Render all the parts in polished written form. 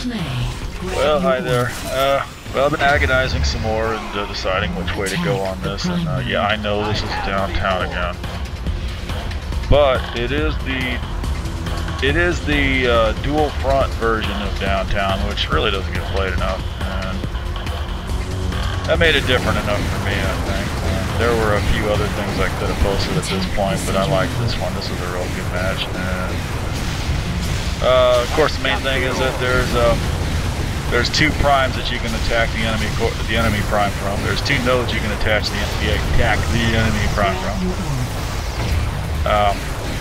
Well, hi there. Well, I've been agonizing some more and deciding which way to go on this, and yeah, I know this is downtown again, but it is the dual front version of downtown, which really doesn't get played enough, and that made it different enough for me, I think. There were a few other things I could have posted at this point, but I like this one. This was a real good match, and of course, the main thing is that there's two primes that you can attack the enemy prime from. There's two nodes you can attack the enemy prime from,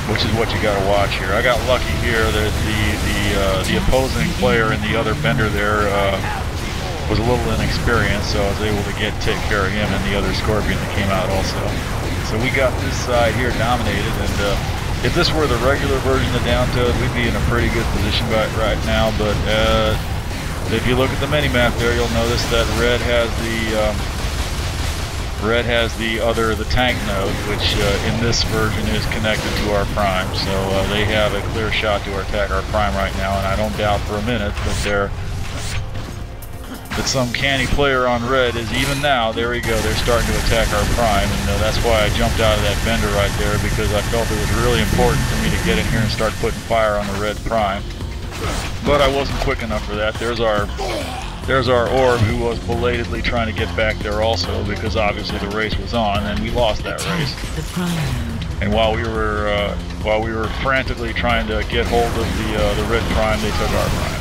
which is what you got to watch here. I got lucky here that the opposing player and the other bender there was a little inexperienced, so I was able to take care of him and the other Scorpion that came out also. So we got this side here dominated, and if this were the regular version of Downtown, we'd be in a pretty good position right now, but if you look at the mini-map there, you'll notice that red has the tank node, which in this version is connected to our prime, so they have a clear shot to attack our prime right now, and I don't doubt for a minute that some canny player on red is even now, there we go, they're starting to attack our prime, and that's why I jumped out of that bender right there, because I felt it was really important for me to get in here and start putting fire on the red prime. But I wasn't quick enough for that. There's our orb, who was belatedly trying to get back there also, because obviously the race was on, and we lost that race. And while we were frantically trying to get hold of the red prime, they took our prime.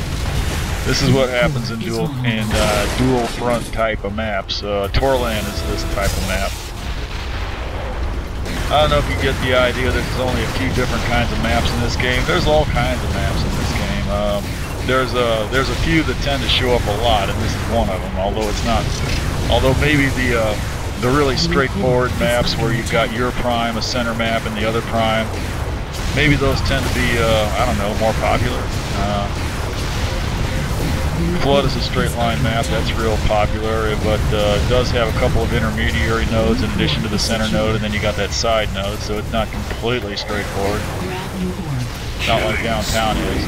This is what happens in dual front type of maps. Torland is this type of map. I don't know if you get the idea that there's only a few different kinds of maps in this game. There's all kinds of maps in this game. There's a few that tend to show up a lot, and this is one of them. Although maybe the really straightforward maps where you've got your prime, a center map, and the other prime, maybe those tend to be I don't know, more popular. Flood is a straight line map, that's real popular, but it does have a couple of intermediary nodes in addition to the center node, and then you got that side node, so it's not completely straightforward. Not like downtown is.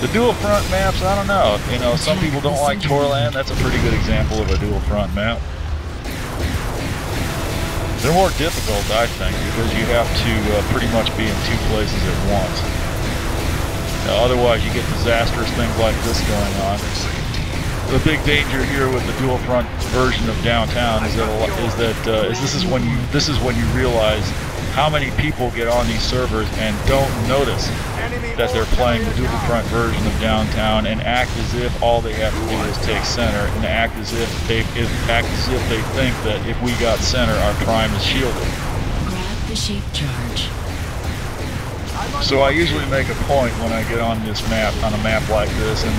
The dual front maps, I don't know. You know, some people don't like Torland. That's a pretty good example of a dual front map. They're more difficult, I think, because you have to pretty much be in two places at once. Otherwise, you get disastrous things like this going on. The big danger here with the dual front version of downtown is this is when you realize how many people get on these servers and don't notice that they're playing the dual front version of downtown and act as if all they have to do is take center, and act as if they think that if we got center, our prime is shielded. Grab the shape charge. So I usually make a point when I get on this map, on a map like this, and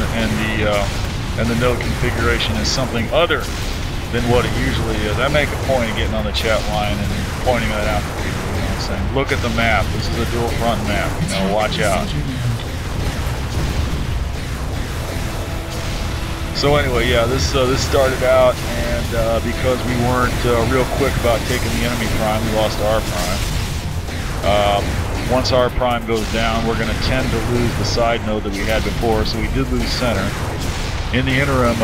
the node configuration is something other than what it usually is. I make a point of getting on the chat line and pointing that out to people. You know, saying, look at the map. This is a dual front map. You know, watch out. So anyway, yeah, this started out, and because we weren't real quick about taking the enemy prime, we lost our prime. Once our prime goes down, we're going to tend to lose the side node that we had before, so we did lose center. In the interim,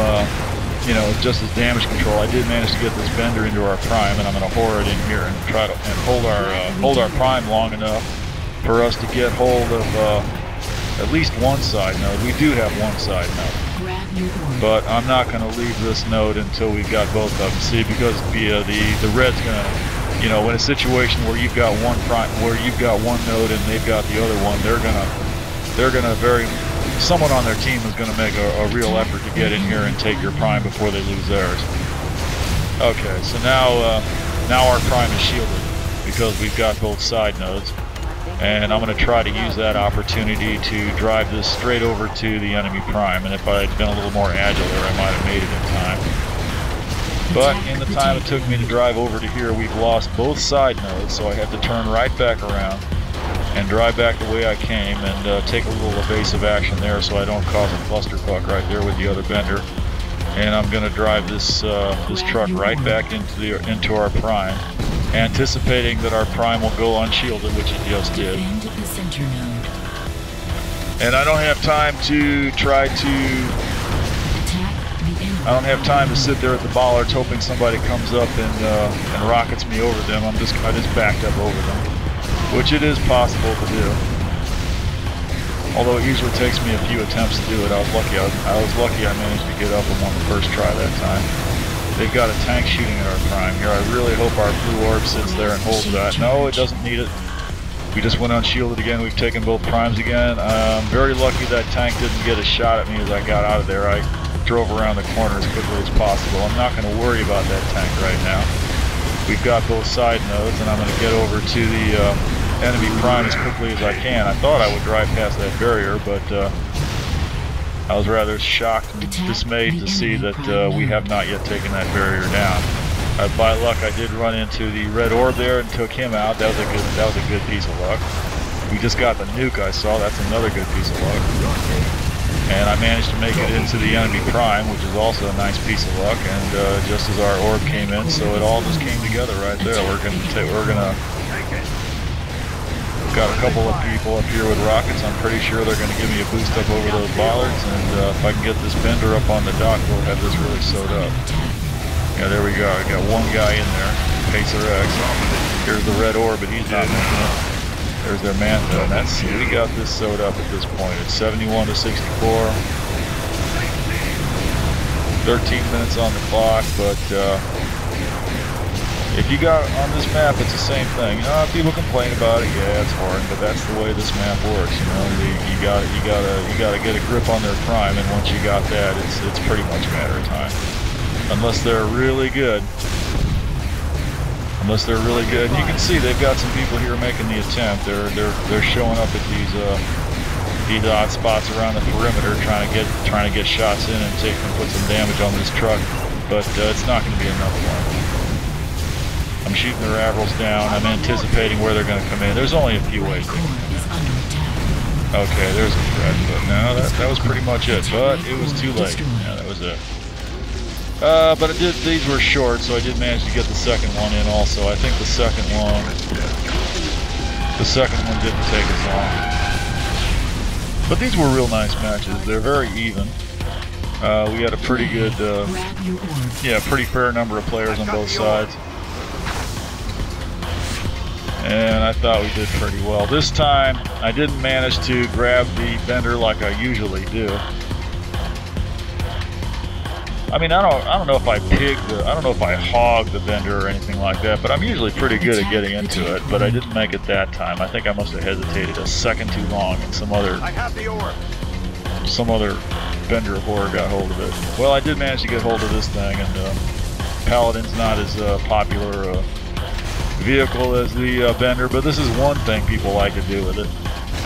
you know, just as damage control, I did manage to get this bender into our prime, and I'm going to whore it in here and try to hold our prime long enough for us to get hold of at least one side node. We do have one side node, but I'm not going to leave this node until we've got both of them. See, because the red's going to, you know, in a situation where you've got one prime, where you've got one node and they've got the other one, someone on their team is going to make a real effort to get in here and take your prime before they lose theirs. Okay, so now our prime is shielded because we've got both side nodes, and I'm going to try to use that opportunity to drive this straight over to the enemy prime. And if I had been a little more agile there, I might have made it in time. But in the time it took me to drive over to here, we've lost both side nodes, so I have to turn right back around and drive back the way I came and take a little evasive action there so I don't cause a clusterfuck right there with the other bender. And I'm going to drive this truck right back into our prime, anticipating that our prime will go unshielded, which it just did. And I don't have time to try to... I don't have time to sit there at the bollards hoping somebody comes up and rockets me over them. I just backed up over them, which it is possible to do. Although it usually takes me a few attempts to do it. I was lucky I managed to get up on one the first try that time. They've got a tank shooting at our prime here. I really hope our blue orb sits there and holds that. No, it doesn't need it. We just went unshielded again. We've taken both primes again. I'm very lucky that tank didn't get a shot at me as I got out of there. I drove around the corner as quickly as possible. I'm not going to worry about that tank right now. We've got both side nodes, and I'm going to get over to the enemy prime as quickly as I can. I thought I would drive past that barrier, but I was rather shocked and dismayed to see that we have not yet taken that barrier down. By luck, I did run into the red orb there and took him out. That was a good piece of luck. We just got the nuke I saw. That's another good piece of luck. And I managed to make it into the enemy prime, which is also a nice piece of luck. And just as our orb came in, so it all just came together right there. We're gonna got a couple of people up here with rockets. I'm pretty sure they're gonna give me a boost up over those bollards. And if I can get this bender up on the dock, we'll have this really sewed up. Yeah, there we go. I got one guy in there, Pacer X. Here's the red orb, but he's not making it. There's their mantle, and we got this sewed up at this point. It's 71 to 64. 13 minutes on the clock, but if you got on this map, it's the same thing. You know, people complain about it. Yeah, it's hard, but that's the way this map works. You know, you gotta get a grip on their prime, and once you got that, it's pretty much a matter of time. Unless they're really good. And you can see they've got some people here making the attempt. They're showing up at these odd spots around the perimeter, trying to get shots in and put some damage on this truck. But it's not going to be enough for them. I'm shooting their averals down. I'm anticipating where they're going to come in. There's only a few ways they can come in. Okay, there's a threat, but no, that was pretty much it. But it was too late. Yeah, that was it. But these were short, so I did manage to get the second one in also. I think the second one didn't take as long. But these were real nice matches. They're very even. We had a pretty good, pretty fair number of players on both sides. And I thought we did pretty well. This time, I didn't manage to grab the bender like I usually do. I mean, I don't know if I hogged the bender or anything like that, but I'm usually pretty good at getting into it, but I didn't make it that time. I think I must have hesitated a second too long, and some other bender whore got hold of it. Well, I did manage to get hold of this thing, and Paladin's not as popular a vehicle as the bender, but this is one thing people like to do with it.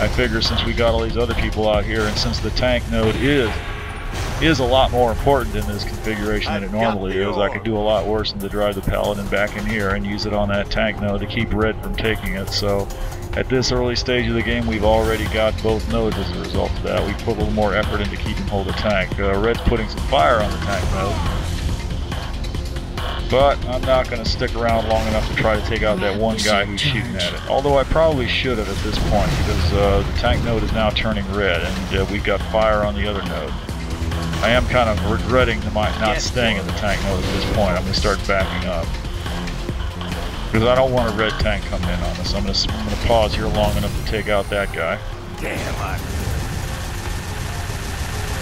I figure since we got all these other people out here, and since the tank node is a lot more important in this configuration than it normally is, I could do a lot worse than to drive the Paladin back in here and use it on that tank node to keep Red from taking it. So at this early stage of the game, we've already got both nodes as a result of that. We've put a little more effort into keeping hold of tank. Red's putting some fire on the tank node, but I'm not going to stick around long enough to try to take out that one guy who's shooting at it. Although I probably should have at this point, because the tank node is now turning red, and we've got fire on the other node. I am kind of regretting not staying in the tank node at this point. I'm going to start backing up, because I don't want a red tank coming in on us. I'm going to pause here long enough to take out that guy.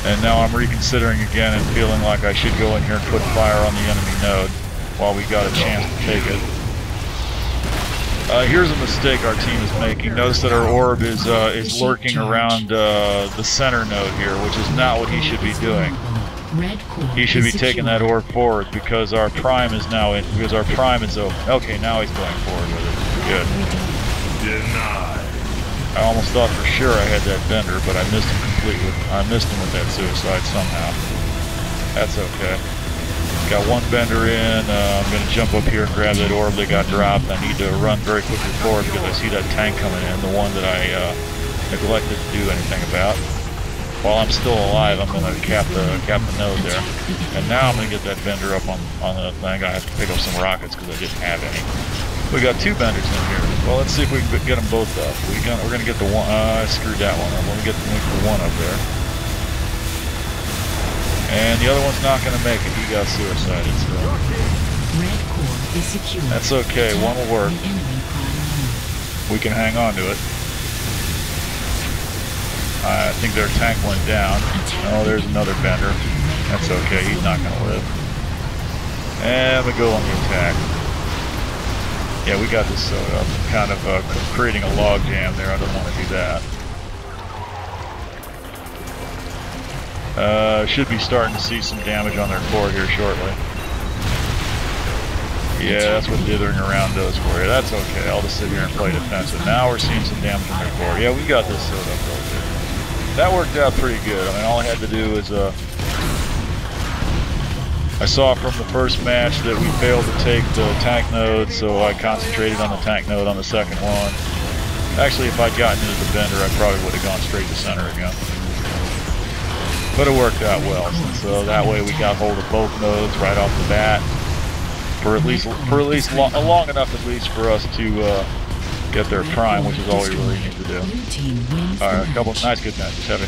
And now I'm reconsidering again and feeling like I should go in here and put fire on the enemy node while we got a chance to take it. Here's a mistake our team is making. Notice that our orb is lurking around the center node here, which is not what he should be doing. He should be taking that orb forward, because our prime is now in. Because our prime is open. Okay, now he's going forward with it. Good. Denied. I almost thought for sure I had that bender, but I missed him completely. I missed him with that suicide somehow. That's okay. Got one bender in. I'm going to jump up here and grab that orb that got dropped. I need to run very quickly forward because I see that tank coming in, the one that I neglected to do anything about. While I'm still alive, I'm going to cap the node there. And now I'm going to get that bender up on the thing. I have to pick up some rockets because I didn't have any. We got 2 benders in here. Well, let's see if we can get them both up. We're gonna get the one. I screwed that one up. Let me get the one up there. And the other one's not gonna make it. He got suicided. So. Red core is secure. That's okay. One will work. We can hang on to it. I think their tank went down. Oh, there's another bender. That's okay. He's not gonna live. And we go on the attack. Yeah, we got this sewed up. Kind of creating a log jam there. I don't want to do that. Should be starting to see some damage on their core here shortly. Yeah, that's what dithering around does for you. That's okay. I'll just sit here and play defensive. Now we're seeing some damage on their core. Yeah, we got this sewed up real good. That worked out pretty good. I mean, all I had to do is I saw from the first match that we failed to take the tank node, so I concentrated on the tank node on the second one. Actually, if I'd gotten into the bender, I probably would have gone straight to center again. But it worked out well, so that way we got hold of both nodes right off the bat for at least long enough at least for us to get their prime, which is all we really need to do. All right, a couple nice good matches. Have a